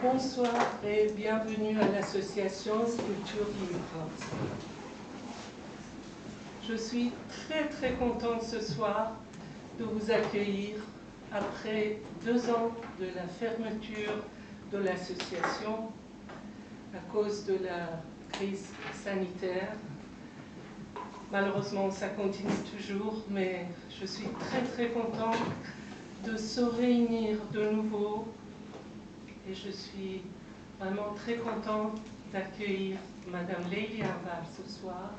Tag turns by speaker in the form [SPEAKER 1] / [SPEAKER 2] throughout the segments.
[SPEAKER 1] Bonsoir et bienvenue à l'association Sculpture Libre. Je suis très contente ce soir de vous accueillir après 2 ans de la fermeture de l'association à cause de la crise sanitaire. Malheureusement, ça continue toujours, mais je suis très contente de se réunir de nouveau et je suis vraiment très contente d'accueillir Madame Leili Anvar ce soir.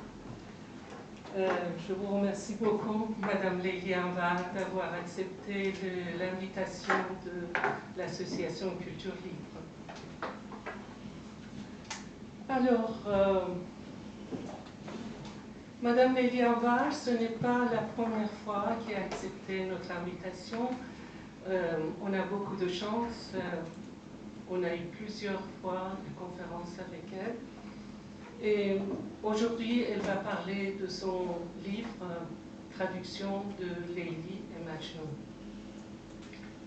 [SPEAKER 1] Je vous remercie beaucoup, Madame Leili Anvar, d'avoir accepté l'invitation de l'association Culture Libre. Alors, Madame Leili Anvar, ce n'est pas la première fois qu'elle a accepté notre invitation. On a beaucoup de chance. On a eu plusieurs fois des conférences avec elle. Et aujourd'hui, elle va parler de son livre Traduction de Leili et Majnoun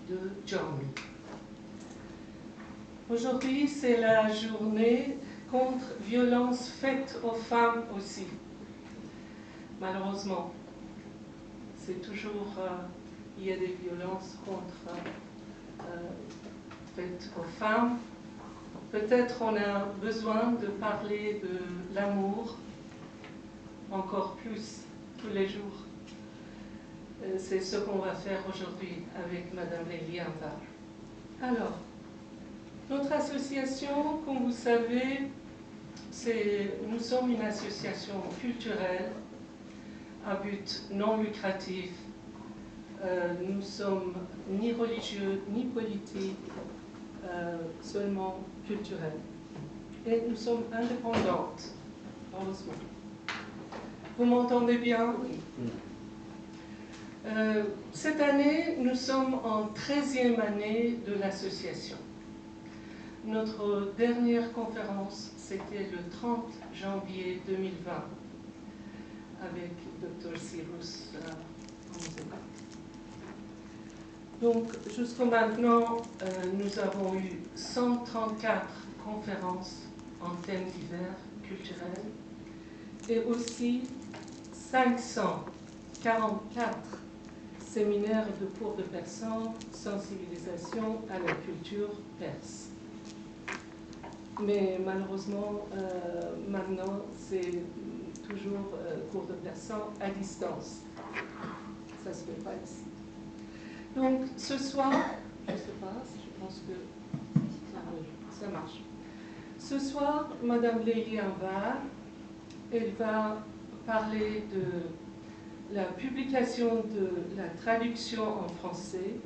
[SPEAKER 1] de Jami. Aujourd'hui, c'est la journée contre violences faites aux femmes aussi. Malheureusement, c'est toujours, il y a des violences contre faites aux femmes. Peut-être on a besoin de parler de l'amour encore plus tous les jours. C'est ce qu'on va faire aujourd'hui avec Madame Leili Anvar. Alors, notre association, comme vous savez, nous sommes une association culturelle à but non lucratif. Nous sommes ni religieux ni politiques, seulement culturelles. Et nous sommes indépendantes, heureusement. Vous m'entendez bien? Oui. Cette année, nous sommes en 13e année de l'association. Notre dernière conférence, c'était le 30 janvier 2020, avec Dr. Cyrus Onzeka. Donc, jusqu'à maintenant, nous avons eu 134 conférences en thèmes divers culturels et aussi 544 séminaires de cours de personnes, sensibilisation à la culture perse. Mais malheureusement, maintenant, c'est toujours cours de personnes à distance. Ça ne se fait pas ici. Donc, ce soir, je ne sais pas, je pense que ça marche. Ce soir, Madame Leili Anvar, elle va parler de la publication de la traduction en français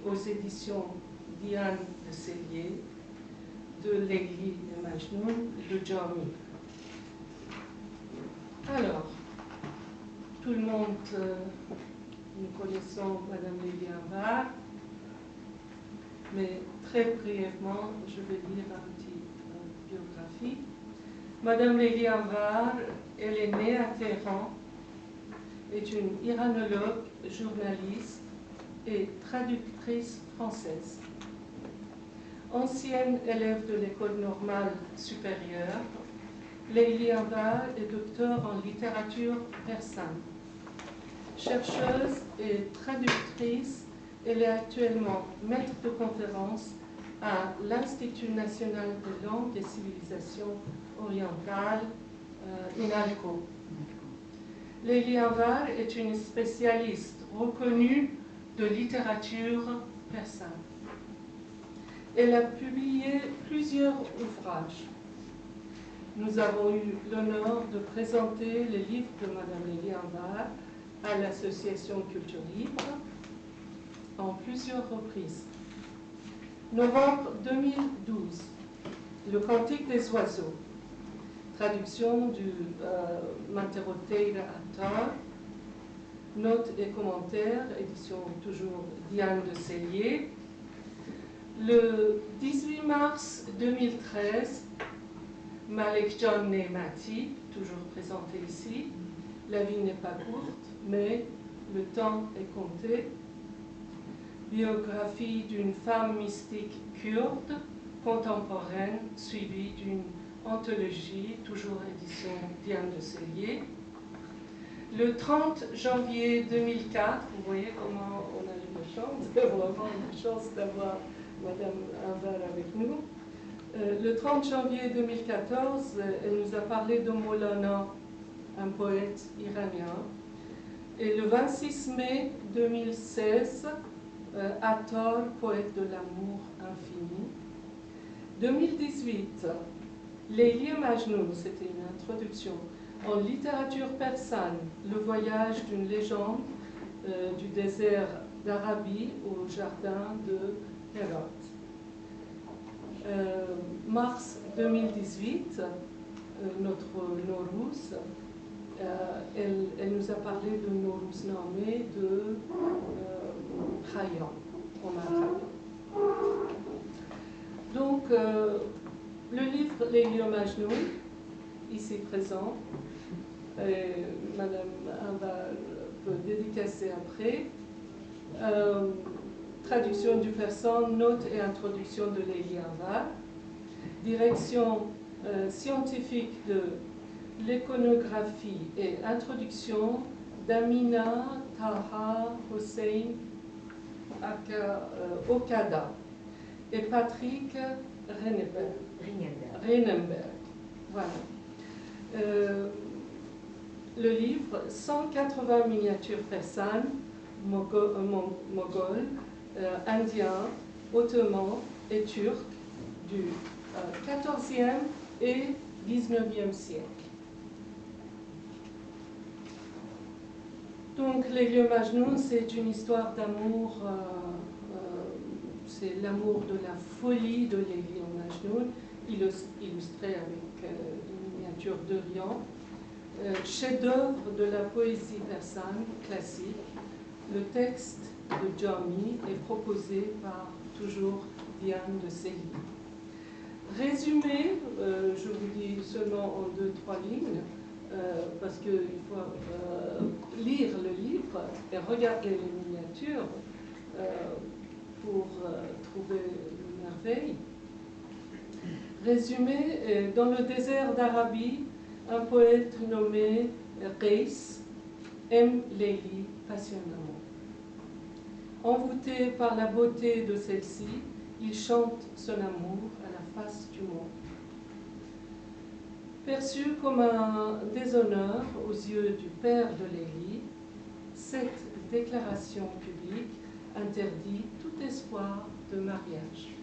[SPEAKER 1] aux éditions Diane de Sellier de Leili et Majnoun de Jami. Alors, tout le monde... nous connaissons Madame Leili Anvar, mais très brièvement, je vais lire un petit biographie. Madame Leili Anvar, elle est née à Téhéran, est une iranologue, journaliste et traductrice française. Ancienne élève de l'école normale supérieure, Leili Anvar est docteur en littérature persane. Chercheuse et traductrice, elle est actuellement maître de conférence à l'Institut national de langue et civilisation orientale, INALCO. Leili Anvar est une spécialiste reconnue de littérature persane. Elle a publié plusieurs ouvrages. Nous avons eu l'honneur de présenter les livres de Madame Leili Anvar à l'association Culture Libre en plusieurs reprises. Novembre 2012, Le Cantique des oiseaux, traduction du Manteroteira Attar, notes et commentaires, édition toujours Diane de Sellier. Le 18 mars 2013, Malek John Nemati, toujours présenté ici, La vie n'est pas courte, mais le temps est compté. Biographie d'une femme mystique kurde contemporaine suivie d'une anthologie, toujours édition Diane de Sellier. Le 30 janvier 2004, vous voyez comment on a eu la chance, vraiment la chance d'avoir Madame Anvar avec nous. Le 30 janvier 2014, elle nous a parlé de Maulana, un poète iranien. Et le 26 mai 2016, Attar, poète de l'amour infini. 2018, Leyli Majnoun, c'était une introduction, en littérature persane, le voyage d'une légende du désert d'Arabie au jardin de Hérat. Mars 2018, notre Nowruz, elle nous a parlé de Nowruz Nameh de Khayyam, Omar Khayyam. Donc, le livre Leyli Majnoun, ici présent, Madame Anvar peut dédicacer après. Traduction du persan, notes et introduction de Leyli Anvar. Direction scientifique de l'iconographie et introduction d'Amina Taha Hossein Okada et Patrick Renenberg. Voilà. Le livre 180 miniatures persanes, moghols, indiens, ottomans et turcs du XIVe et XIXe siècle. Donc, Leyli Majnoun, c'est une histoire d'amour, c'est l'amour de la folie de Leyli Majnoun, illustré avec une miniature d'Orient. Chef-d'œuvre de la poésie persane classique, le texte de Jami est proposé par toujours Diane de Sellier. Résumé, je vous dis seulement en 2-3 lignes, parce qu'il faut lire le livre et regarder les miniatures pour trouver une merveille. Résumé, dans le désert d'Arabie, un poète nommé Qais aime Leyli passionnément. Envoûté par la beauté de celle-ci, il chante son amour à la face du monde. Perçu comme un déshonneur aux yeux du père de Leyli, cette déclaration publique interdit tout espoir de mariage.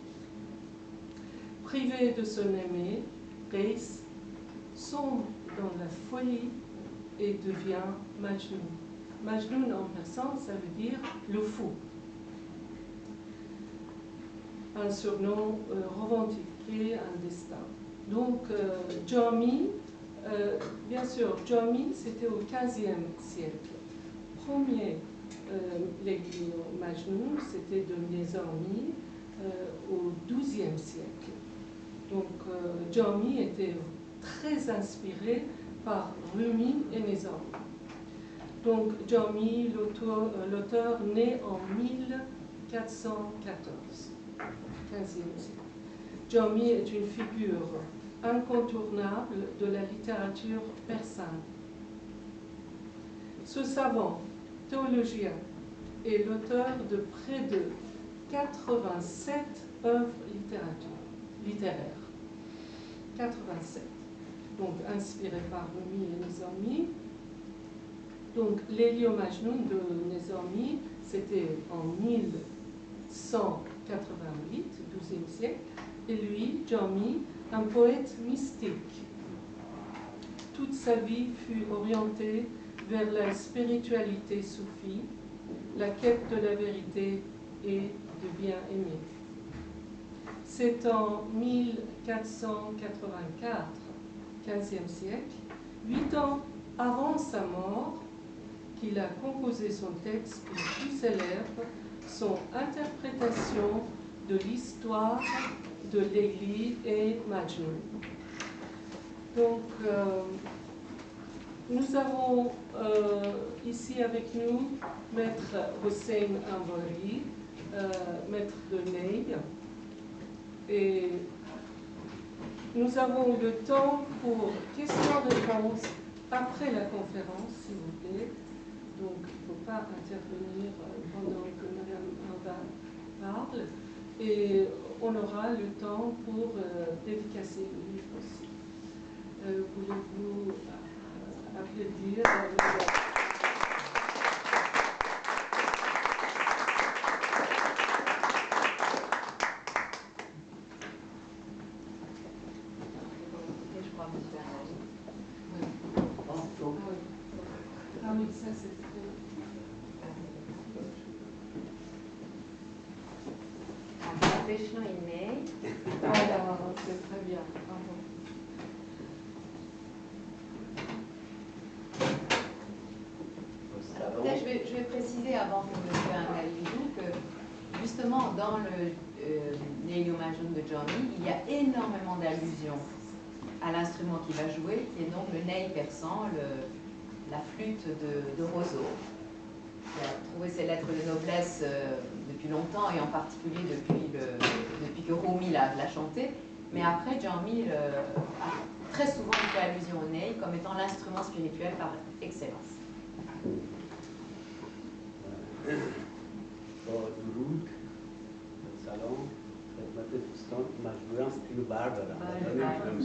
[SPEAKER 1] Privé de son aimé, Qais sombre dans la folie et devient Majnoun. Majnoun en persan, ça veut dire le fou. Un surnom revendiqué, un destin. Donc, Jami, bien sûr, Jami, c'était au XVe siècle. Premier Leyli Majnoun, c'était de Nizami au XIIe siècle. Donc, Jami était très inspiré par Rumi et Nizami. Donc, Jami, l'auteur, né en 1414, 15e siècle. Jami est une figure incontournable de la littérature persane. Ce savant, théologien, est l'auteur de près de 87 œuvres littéraires. 87. Donc, inspiré par Rumi et Nizami. Donc, Leyli Majnoun de Nizami, c'était en 1188, 12e siècle, et lui, Jami, un poète mystique. Toute sa vie fut orientée vers la spiritualité soufie, la quête de la vérité et de bien-aimer. C'est en 1484, 15e siècle, 8 ans avant sa mort, qu'il a composé son texte le plus célèbre, son interprétation de l'histoire de Leyli et Majnoun. Donc, nous avons ici avec nous Maître Hossein Anvari, maître de Ney, Et nous avons le temps pour questions-réponses après la conférence, s'il vous plaît. Donc, il ne faut pas intervenir pendant que Mme Arba parle. Et on aura le temps pour dédicacer le livre aussi. Voulez-vous applaudir Ah oui, ça c'est très...
[SPEAKER 2] Vishnu in May.
[SPEAKER 1] Voilà, c'est très bien. Bravo.
[SPEAKER 2] Peut-être je vais préciser avant que M. Angali joue que justement dans le Neil Majun de Johnny, il y a énormément d'allusions à l'instrument qu'il va jouer, qui est donc le ney persan, la flûte de Roseau, qui a trouvé ses lettres de noblesse depuis longtemps et en particulier depuis que Rumi l'a chanté. Mais après, Jamil a très souvent fait allusion au ney comme étant l'instrument spirituel par excellence.
[SPEAKER 3] درود سلام خدمت دوستان مجبورم پیرو بردارم